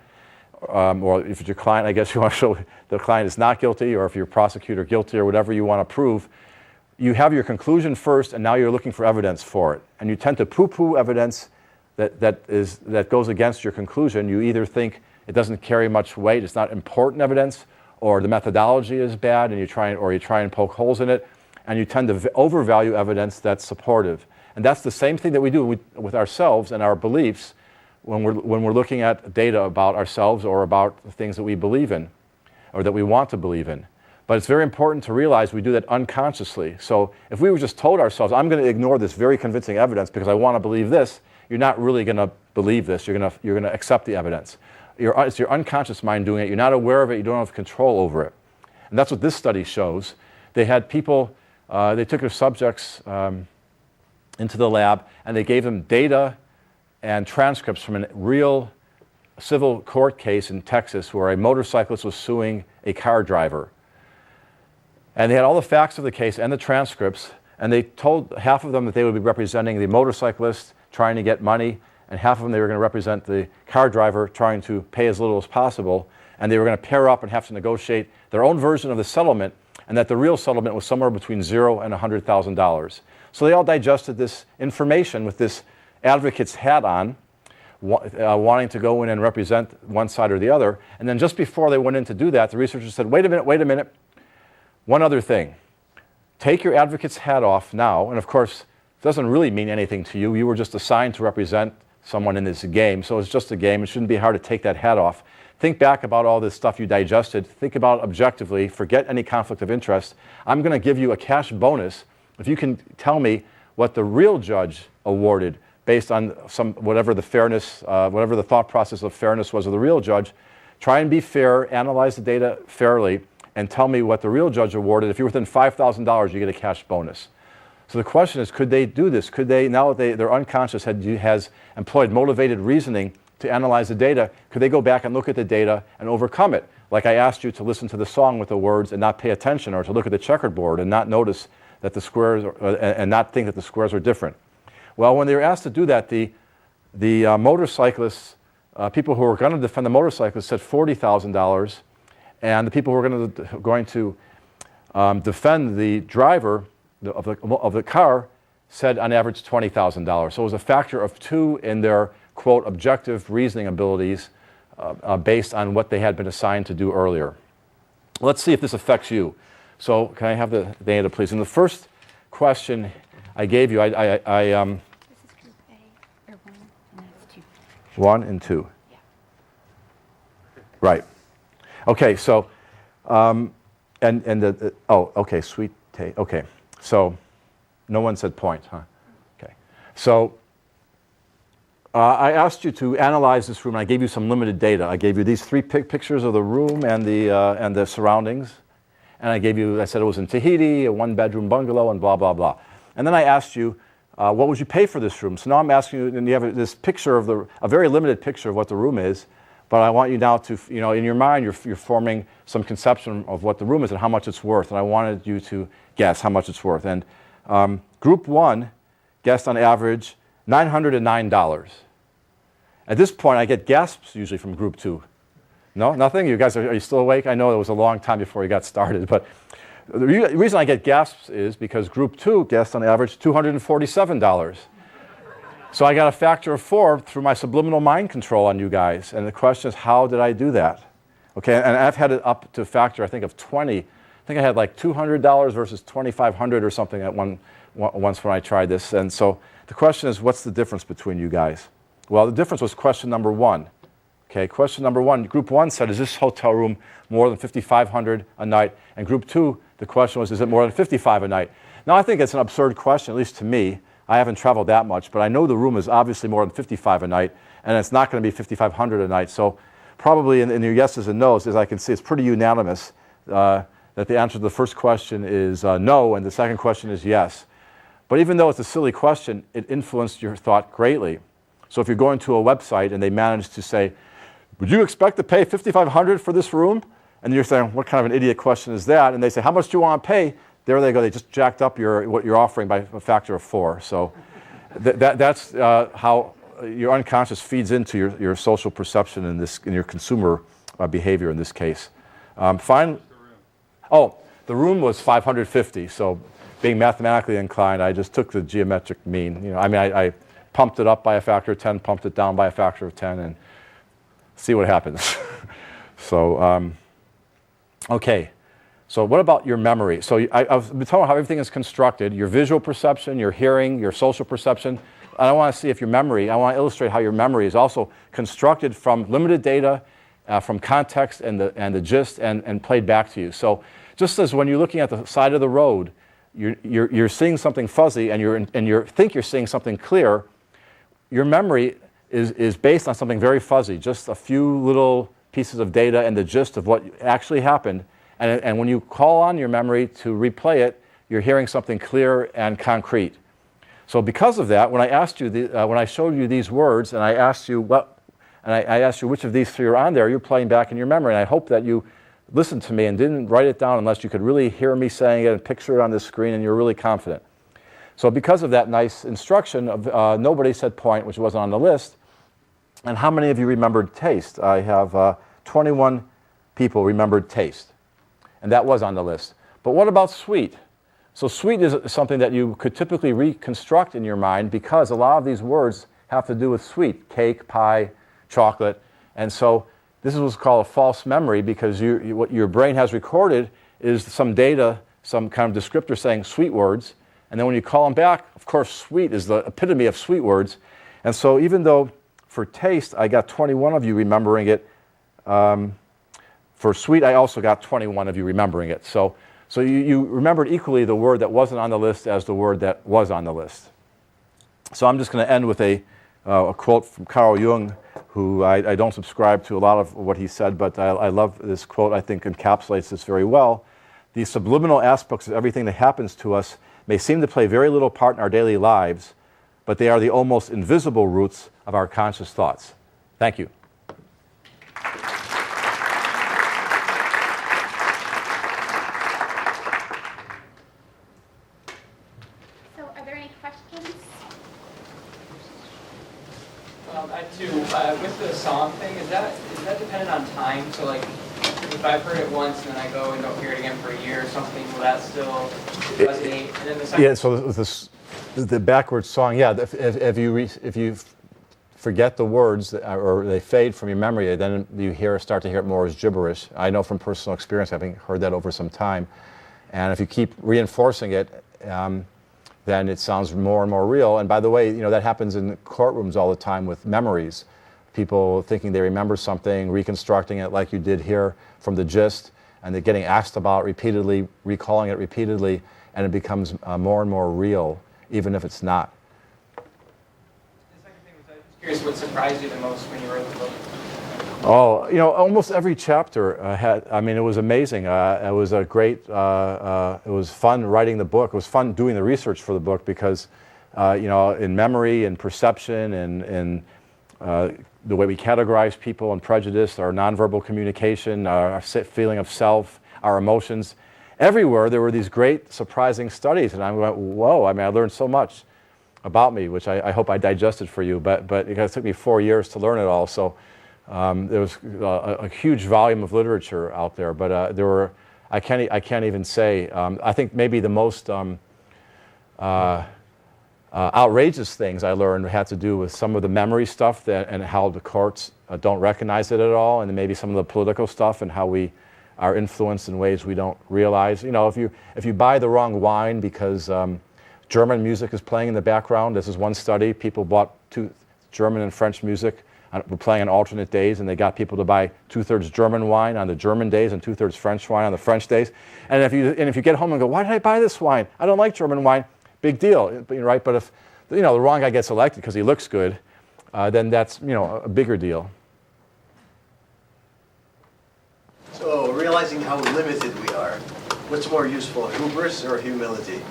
Speaker 3: Or if it's your client, I guess you want to show the client is not guilty, or if you're a prosecutor, guilty, or whatever you want to prove. You have your conclusion first, and now you're looking for evidence for it. And you tend to poo-poo evidence that goes against your conclusion. You either think it doesn't carry much weight, it's not important evidence, or the methodology is bad, and you try and poke holes in it, and you tend to overvalue evidence that's supportive. And that's the same thing that we do with ourselves and our beliefs when we're looking at data about ourselves or about the things that we believe in or that we want to believe in. But it's very important to realize we do that unconsciously. So if we were just told ourselves, I'm going to ignore this very convincing evidence because I want to believe this, you're not really going to believe this. You're going to accept the evidence. It's your unconscious mind doing it. You're not aware of it. You don't have control over it. And that's what this study shows. They had people, they took their subjects into the lab, and they gave them data and transcripts from a real civil court case in Texas where a motorcyclist was suing a car driver. And they had all the facts of the case and the transcripts, and they told half of them that they would be representing the motorcyclist trying to get money, and half of them they were going to represent the car driver trying to pay as little as possible, and they were going to pair up and have to negotiate their own version of the settlement, and that the real settlement was somewhere between $0 and $100,000. So they all digested this information with this advocate's hat on, wanting to go in and represent one side or the other. And then just before they went in to do that, the researchers said, wait a minute, one other thing. take your advocate's hat off now, and of course, it doesn't really mean anything to you. You were just assigned to represent someone in this game, so it's just a game. It shouldn't be hard to take that hat off. Think back about all this stuff you digested. Think about it objectively. Forget any conflict of interest. I'm going to give you a cash bonus if you can tell me what the real judge awarded based on whatever the fairness, whatever the thought process of fairness was of the real judge. Try and be fair, analyze the data fairly, and tell me what the real judge awarded. If you're within $5,000, you get a cash bonus. So the question is, could they do this? Could they, now that their unconscious has employed motivated reasoning to analyze the data, could they go back and look at the data and overcome it? Like I asked you to listen to the song with the words and not pay attention, or to look at the checkerboard and not notice that the squares, and not think that the squares are different. Well, when they were asked to do that, the motorcyclists, people who were going to defend the motorcyclists said $40,000, and the people who were going to defend the driver of the car said on average $20,000. So it was a factor of 2 in their, quote, objective reasoning abilities based on what they had been assigned to do earlier. Let's see if this affects you. So can I have the data, please? In the first question I gave you,
Speaker 2: This is group A, or 1, and that's 2.
Speaker 3: 1 and 2.
Speaker 2: Yeah.
Speaker 3: Right. Okay, so, okay, sweet taste. Okay, so no one said point, huh? Okay. So I asked you to analyze this room, and I gave you some limited data. I gave you these 3 pictures of the room and the surroundings. And I said it was in Tahiti, a 1-bedroom bungalow, and blah, blah, blah. And then I asked you, what would you pay for this room? So now I'm asking you, and you have this picture of a very limited picture of what the room is, but I want you now to, in your mind, you're forming some conception of what the room is and how much it's worth. And I wanted you to guess how much it's worth. And group 1 guessed on average $909. At this point, I get gasps usually from group 2. No, nothing? You guys, are you still awake? I know it was a long time before you got started, but the reason I get gasps is because group 2 guessed on average $247. So I got a factor of 4 through my subliminal mind control on you guys. And the question is, how did I do that? Okay, and I've had it up to a factor, I think, of 20. I think I had like $200 versus $2,500 or something at once when I tried this. And so the question is, what's the difference between you guys? Well, the difference was question number 1. Okay, question number 1, group 1 said, is this hotel room more than $5,500 a night? And group 2, the question was, is it more than $55 a night? Now, I think it's an absurd question, at least to me. I haven't traveled that much, but I know the room is obviously more than $55 a night, and it's not going to be $5,500 a night. So probably in your yeses and nos, as I can see, it's pretty unanimous that the answer to the first question is no, and the second question is yes. But even though it's a silly question, it influenced your thought greatly. So if you're going to a website and they manage to say, would you expect to pay $5,500 for this room? And you're saying, what kind of an idiot question is that? And they say, how much do you want to pay? There they go. They just jacked up what you're offering by a factor of 4. So that's how your unconscious feeds into your social perception in your consumer behavior in this case. The room was 550. So being mathematically inclined, I just took the geometric mean. I pumped it up by a factor of 10, pumped it down by a factor of 10, and see what happens. So, okay. So what about your memory? So I've been talking about how everything is constructed, your visual perception, your hearing, your social perception. And I want to see if your memory, I want to illustrate how your memory is also constructed from limited data, from context and the gist, and played back to you. So just as when you're looking at the side of the road, you're seeing something fuzzy and you think you're seeing something clear, your memory is based on something very fuzzy, just a few little pieces of data and the gist of what actually happened. And when you call on your memory to replay it, you're hearing something clear and concrete. So because of that, when I asked you, when I showed you these words, and I asked you I asked you which of these 3 are on there, you're playing back in your memory. And I hope that you listened to me and didn't write it down unless you could really hear me saying it and picture it on the screen, and you're really confident. So because of that nice instruction, nobody said point, which wasn't on the list. And how many of you remembered taste? I have 21 people remembered taste. And that was on the list. But what about sweet? So sweet is something that you could typically reconstruct in your mind because a lot of these words have to do with sweet, cake, pie, chocolate. And so this is what's called a false memory because what your brain has recorded is some data some kind of descriptor saying sweet words, and then when you call them back, of course, sweet is the epitome of sweet words. And so even though for taste, I got 21 of you remembering it, for sweet, I also got 21 of you remembering it. So you remembered equally the word that wasn't on the list as the word that was on the list. So I'm just going to end with a quote from Carl Jung, who I don't subscribe to a lot of what he said, but I love this quote. I think encapsulates this very well. The subliminal aspects of everything that happens to us may seem to play very little part in our daily lives, but they are the almost invisible roots of our conscious thoughts. Thank you.
Speaker 2: So are there any questions?
Speaker 4: I too, with the song thing, is that dependent on time? So like, if I've heard it once and then I go and don't hear it again for a year or something, will that still resonate? And then the second,
Speaker 3: Yeah, so the backwards song, yeah, if you forget the words or they fade from your memory, then you start to hear it more as gibberish. I know from personal experience, having heard that over some time. And if you keep reinforcing it, then it sounds more and more real. And by the way, that happens in courtrooms all the time with memories. People thinking they remember something, reconstructing it like you did here from the gist, and they're getting asked about it repeatedly, recalling it repeatedly, and it becomes more and more real, even if it's not.
Speaker 4: the second thing was, I was curious what surprised you the most when you wrote the book?
Speaker 3: Oh, almost every chapter it was amazing. It was a great, it was fun writing the book. It was fun doing the research for the book because, in memory and perception and the way we categorize people and prejudice, our nonverbal communication, our feeling of self, our emotions, everywhere there were these great, surprising studies. And I went, whoa, I learned so much about me, which I hope I digested for you. But it took me 4 years to learn it all. So there was a huge volume of literature out there, but there were, I can't even say, I think maybe the most outrageous things I learned had to do with some of the memory stuff and how the courts don't recognize it at all, and then maybe some of the political stuff and how we are influenced in ways we don't realize. If you buy the wrong wine because German music is playing in the background, this is one study, people bought German and French music. We're playing on alternate days, and they got people to buy 2/3 German wine on the German days and 2/3 French wine on the French days. And if you get home and go, why did I buy this wine? I don't like German wine. Big deal, right? But if the wrong guy gets elected because he looks good, then that's a bigger deal.
Speaker 5: So realizing how limited we are, what's more useful, hubris or humility?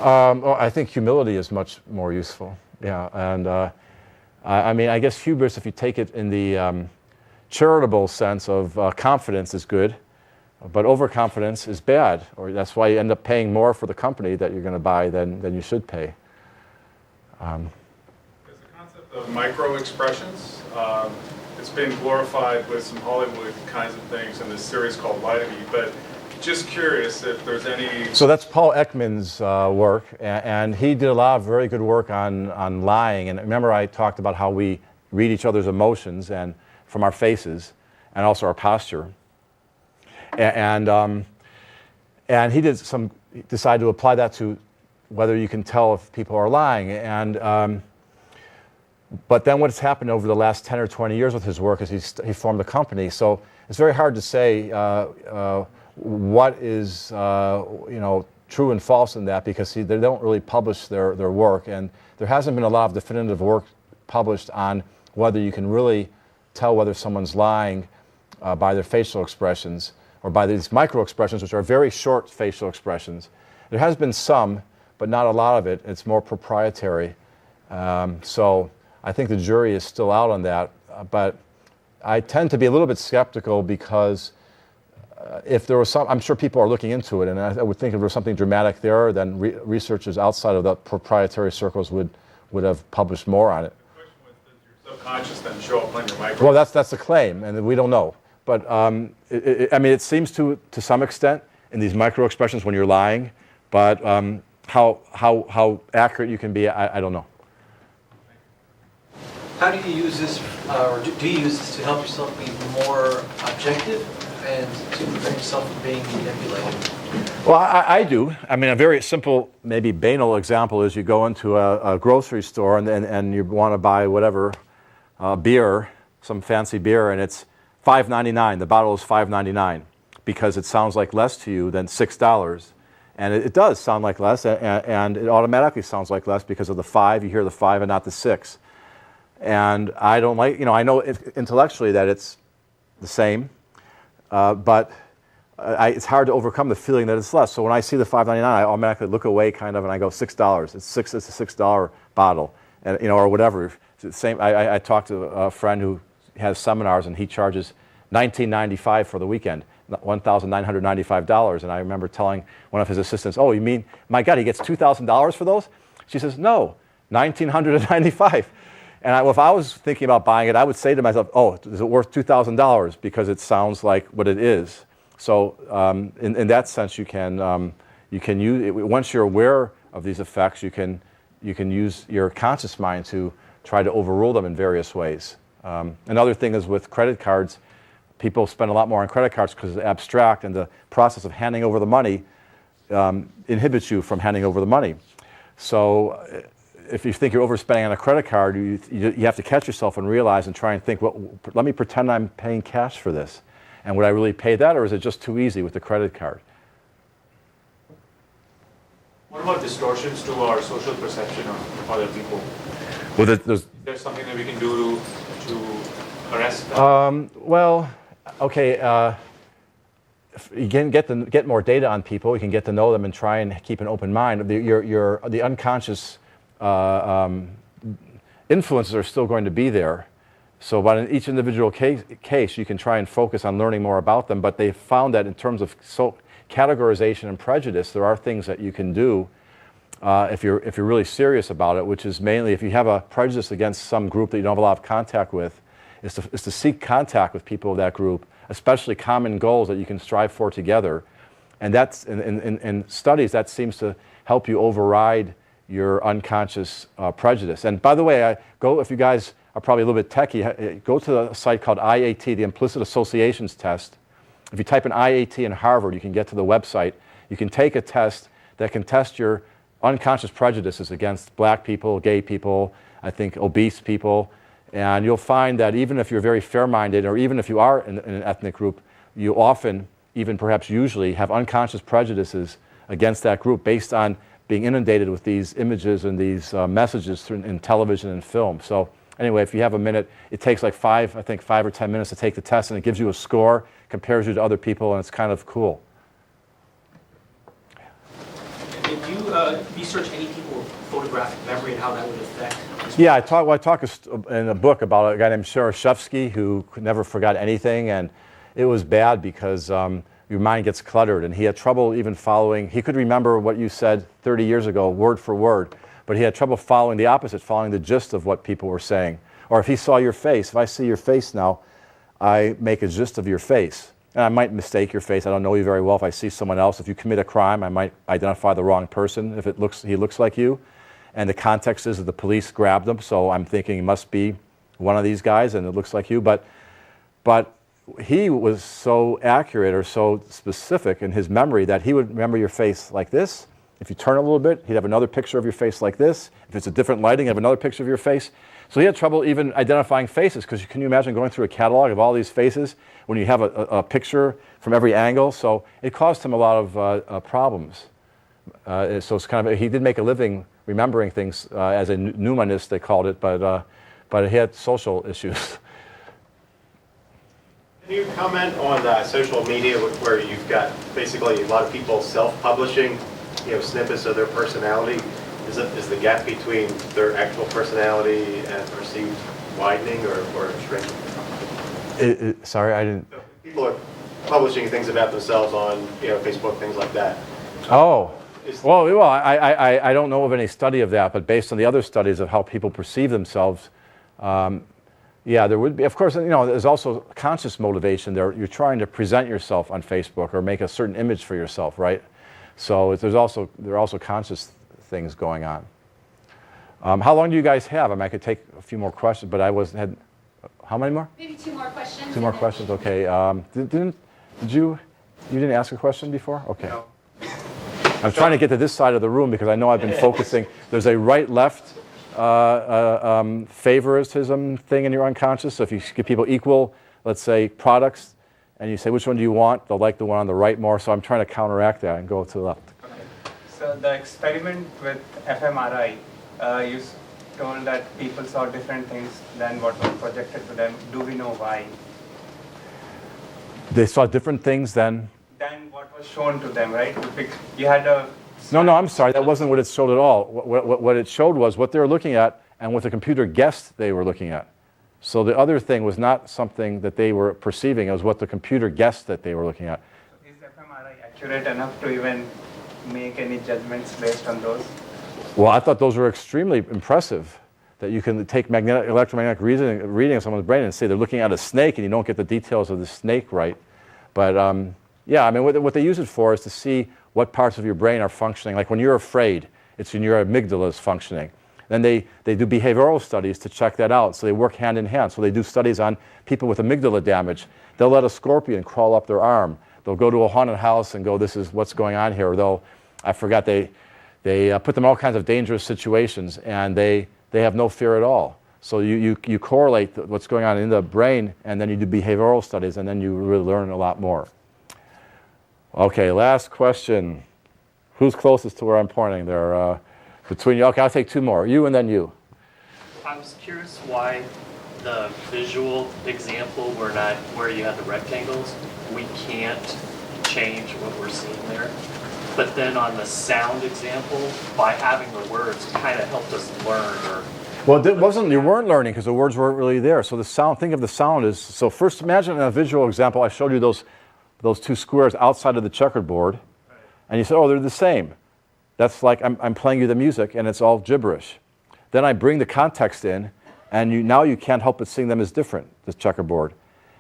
Speaker 3: I think humility is much more useful. Yeah, and. I guess hubris, if you take it in the charitable sense of confidence, is good, but overconfidence is bad, or that's why you end up paying more for the company that you're going to buy than you should pay.
Speaker 6: There's the concept of micro-expressions. It's been glorified with some Hollywood kinds of things in this series called Lie to Me, but just curious if there's any...
Speaker 3: So that's Paul Ekman's work, and he did a lot of very good work on lying. And remember I talked about how we read each other's emotions and from our faces and also our posture. And he decided to apply that to whether you can tell if people are lying. And but then what's happened over the last 10 or 20 years with his work is he formed a company. So it's very hard to say what is true and false in that, because they don't really publish their work, and there hasn't been a lot of definitive work published on whether you can really tell whether someone's lying by their facial expressions or by these micro expressions, which are very short facial expressions. There has been some, but not a lot of it. It's more proprietary. So I think the jury is still out on that, but I tend to be a little bit skeptical because if there was I'm sure people are looking into it, and I would think if there was something dramatic there, then researchers outside of the proprietary circles would have published more on it.
Speaker 6: The question was, does your subconscious then show up on your micro?
Speaker 3: Well, that's the claim, and we don't know. But it seems to some extent in these micro expressions when you're lying, but how accurate you can be, I don't know.
Speaker 5: How do you use this, or do you use this to help yourself be more objective and to prevent yourself from being manipulated?
Speaker 3: Well, I do. I mean, a very simple, maybe banal example is you go into a grocery store and you want to buy whatever beer, some fancy beer, and it's $5.99. The bottle is $5.99 because it sounds like less to you than $6. And it does sound like less, and it automatically sounds like less because of the 5. You hear the 5 and not the 6. And I don't like, I know intellectually that it's the same, but it's hard to overcome the feeling that it's less. So when I see the $5.99, I automatically look away kind of, and I go, $6. It's a $6 bottle, and or whatever. It's the same. I talked to a friend who has seminars, and he charges $19.95 for the weekend, $1,995. And I remember telling one of his assistants, "Oh, you mean, my God, he gets $2,000 for those?" She says, "No, $1,995." And if I was thinking about buying it, I would say to myself, "Oh, is it worth $2,000?" Because it sounds like what it is. So in that sense, you can use it. Once you're aware of these effects, you can use your conscious mind to try to overrule them in various ways. Another thing is with credit cards, people spend a lot more on credit cards because it's abstract, and the process of handing over the money inhibits you from handing over the money. So if you think you're overspending on a credit card, you have to catch yourself and realize and try and think, well, let me pretend I'm paying cash for this. And would I really pay that, or is it just too easy with the credit card?
Speaker 6: What about distortions to our social perception of other people?
Speaker 3: Well,
Speaker 6: Is there something that we can do to arrest that?
Speaker 3: well, okay. You can get more data on people. You can get to know them and try and keep an open mind. The unconscious influences are still going to be there. So, but in each individual case, you can try and focus on learning more about them. But they found that in terms of categorization and prejudice, there are things that you can do if you're really serious about it. Which is mainly if you have a prejudice against some group that you don't have a lot of contact with, is to seek contact with people of that group, especially common goals that you can strive for together. And that's in studies that seems to help you override your unconscious prejudice. And by the way, if you guys are probably a little bit techie, go to a site called IAT, the Implicit Associations Test. If you type in IAT in Harvard, you can get to the website. You can take a test that can test your unconscious prejudices against black people, gay people, I think obese people, and you'll find that even if you're very fair-minded, or even if you are in an ethnic group, you often, even perhaps usually, have unconscious prejudices against that group based on being inundated with these images and these messages in television and film. So anyway, if you have a minute, it takes like 5 or 10 minutes to take the test, and it gives you a score, compares you to other people, and it's kind of cool.
Speaker 7: Did you research any people with photographic memory and how that would affect?
Speaker 3: Yeah, I talk in a book about a guy named Sharashevsky who never forgot anything, and it was bad because your mind gets cluttered, and he had trouble even following. He could remember what you said 30 years ago, word for word, but he had trouble following the opposite, following the gist of what people were saying. Or if he saw your face, if I see your face now, I make a gist of your face. And I might mistake your face. I don't know you very well. If I see someone else, if you commit a crime, I might identify the wrong person if he looks like you. And the context is that the police grabbed him, so I'm thinking he must be one of these guys, and it looks like you. But he was so accurate or so specific in his memory that he would remember your face like this. If you turn a little bit, he'd have another picture of your face like this. If it's a different lighting, he'd have another picture of your face. So he had trouble even identifying faces, because can you imagine going through a catalog of all these faces when you have a picture from every angle? So it caused him a lot of problems. So it's kind of, he did make a living remembering things as a mnemonist, they called it, but he had social issues.
Speaker 8: Can you comment on social media where you've got basically a lot of people self-publishing, snippets of their personality? Is the gap between their actual personality and perceived widening or shrinking?
Speaker 3: Sorry, I didn't.
Speaker 8: People are publishing things about themselves on Facebook, things like that.
Speaker 3: Oh. Well, I don't know of any study of that, but based on the other studies of how people perceive themselves, yeah, there would be. Of course, there's also conscious motivation there. You're trying to present yourself on Facebook or make a certain image for yourself, right? So there are also conscious things going on. How long do you guys have? I mean, I could take a few more questions, but how many more?
Speaker 2: Maybe 2 more questions.
Speaker 3: 2 more questions, okay. You didn't ask a question before? Okay.
Speaker 6: No.
Speaker 3: I'm trying to get to this side of the room because I know I've been focusing. There's a right-left favoritism thing in your unconscious. So if you give people equal, let's say, products, and you say, which one do you want? They'll like the one on the right more. So I'm trying to counteract that and go to the left.
Speaker 9: Okay. So the experiment with fMRI, you told that people saw different things than what was projected to them. Do we know why?
Speaker 3: They saw different things than
Speaker 9: What was shown to them, right? You had a...
Speaker 3: No, I'm sorry. That wasn't what it showed at all. What it showed was what they were looking at and what the computer guessed they were looking at. So the other thing was not something that they were perceiving. It was what the computer guessed that they were looking at.
Speaker 9: Is fMRI accurate enough to even make any judgments based on those?
Speaker 3: Well, I thought those were extremely impressive, that you can take electromagnetic reading of someone's brain and say they're looking at a snake and you don't get the details of the snake right. But yeah, I mean, what they use it for is to see what parts of your brain are functioning. Like when you're afraid, it's when your amygdala is functioning. Then they do behavioral studies to check that out. So they work hand in hand. So they do studies on people with amygdala damage. They'll let a scorpion crawl up their arm. They'll go to a haunted house and go, this is what's going on here. Or I forgot, they put them in all kinds of dangerous situations and they have no fear at all. So you correlate what's going on in the brain and then you do behavioral studies and then you really learn a lot more. Okay, last question. Who's closest to where I'm pointing there? Between you. Okay, I'll take two more. You and then you.
Speaker 10: I was curious why the visual example where you had the rectangles, we can't change what we're seeing there. But then on the sound example, by having the words kind of helped us learn.
Speaker 3: Well, you weren't learning because the words weren't really there. So the sound, think of the sound as, so first imagine in a visual example, I showed you those two squares outside of the checkerboard, and you said, oh, they're the same. That's like I'm playing you the music, and it's all gibberish. Then I bring the context in, and now you can't help but seeing them as different, this checkerboard.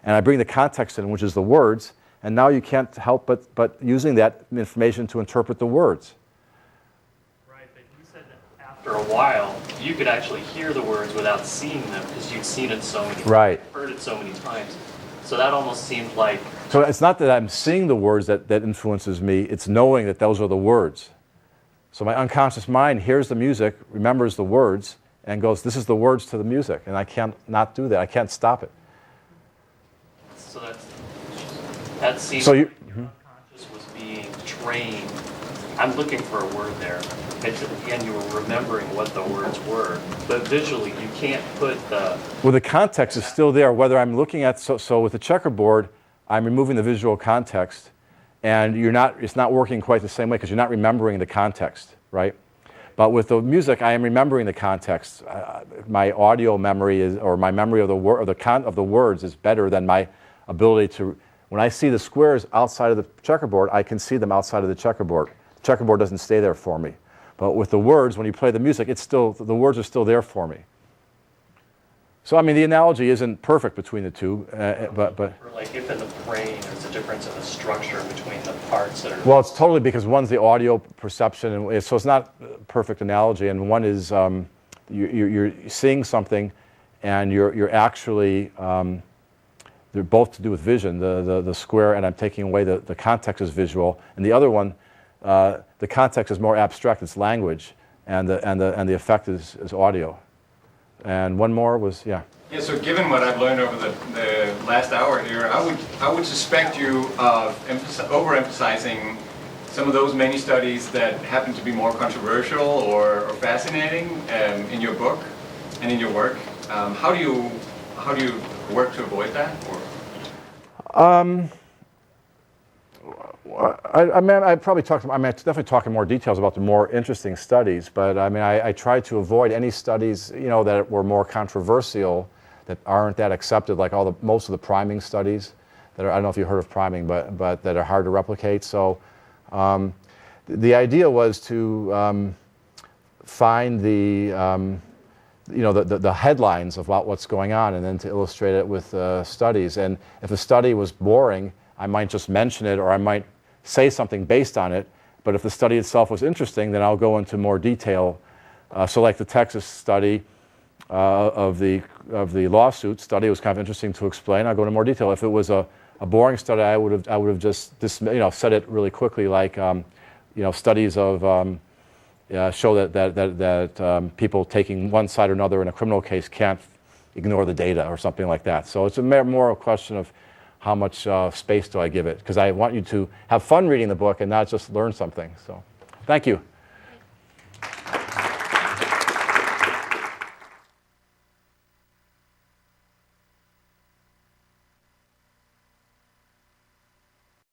Speaker 3: And I bring the context in, which is the words, and now you can't help but using that information to interpret the words.
Speaker 10: Right, but you said that after a while, you could actually hear the words without seeing them because you'd seen it so many times, heard it so many times. So that almost seemed like...
Speaker 3: So it's not that I'm seeing the words that influences me, it's knowing that those are the words. So my unconscious mind hears the music, remembers the words, and goes, this is the words to the music, and I can't not do that. I can't stop it.
Speaker 10: So that seems like your unconscious was being trained. I'm looking for a word there. And you were remembering what the words were. But visually, you can't put the...
Speaker 3: Well, the context is still there, whether I'm looking at... So with the checkerboard, I'm removing the visual context, and it's not working quite the same way because you're not remembering the context, right? But with the music, I am remembering the context. My audio memory or my memory of the words is better than my ability to... When I see the squares outside of the checkerboard, I can see them outside of the checkerboard. The checkerboard doesn't stay there for me. But with the words, when you play the music, the words are still there for me. So, I mean, the analogy isn't perfect between the two, but...
Speaker 10: Like if in the brain, there's a difference in the structure between the parts that are...
Speaker 3: Well, it's totally because one's the audio perception, and so it's not a perfect analogy, and one is you're seeing something, and you're actually... they're both to do with vision, the square, and I'm taking away the context is visual, and the other one, the context is more abstract, it's language, and the effect is audio. And one more was, yeah.
Speaker 11: Yeah, so given what I've learned over the last hour here, I would suspect you of overemphasizing some of those many studies that happen to be more controversial or fascinating in your book and in your work. How do you work to avoid that?
Speaker 3: I'd definitely talk in more details about the more interesting studies, but I mean, I try to avoid any studies, that were more controversial, that aren't that accepted, like most of the priming studies that are, I don't know if you've heard of priming, but that are hard to replicate. So the idea was to find the headlines about what's going on and then to illustrate it with studies. And if a study was boring, I might just mention it or I might say something based on it. But if the study itself was interesting, then I'll go into more detail. So like the Texas study of the lawsuit study was kind of interesting to explain. I'll go into more detail. If it was a a boring study, I would have just said it really quickly, like studies of show that people taking one side or another in a criminal case can't ignore the data or something like that. So it's more a question of how much space do I give it, because I want you to have fun reading the book and not just learn something. So thank you.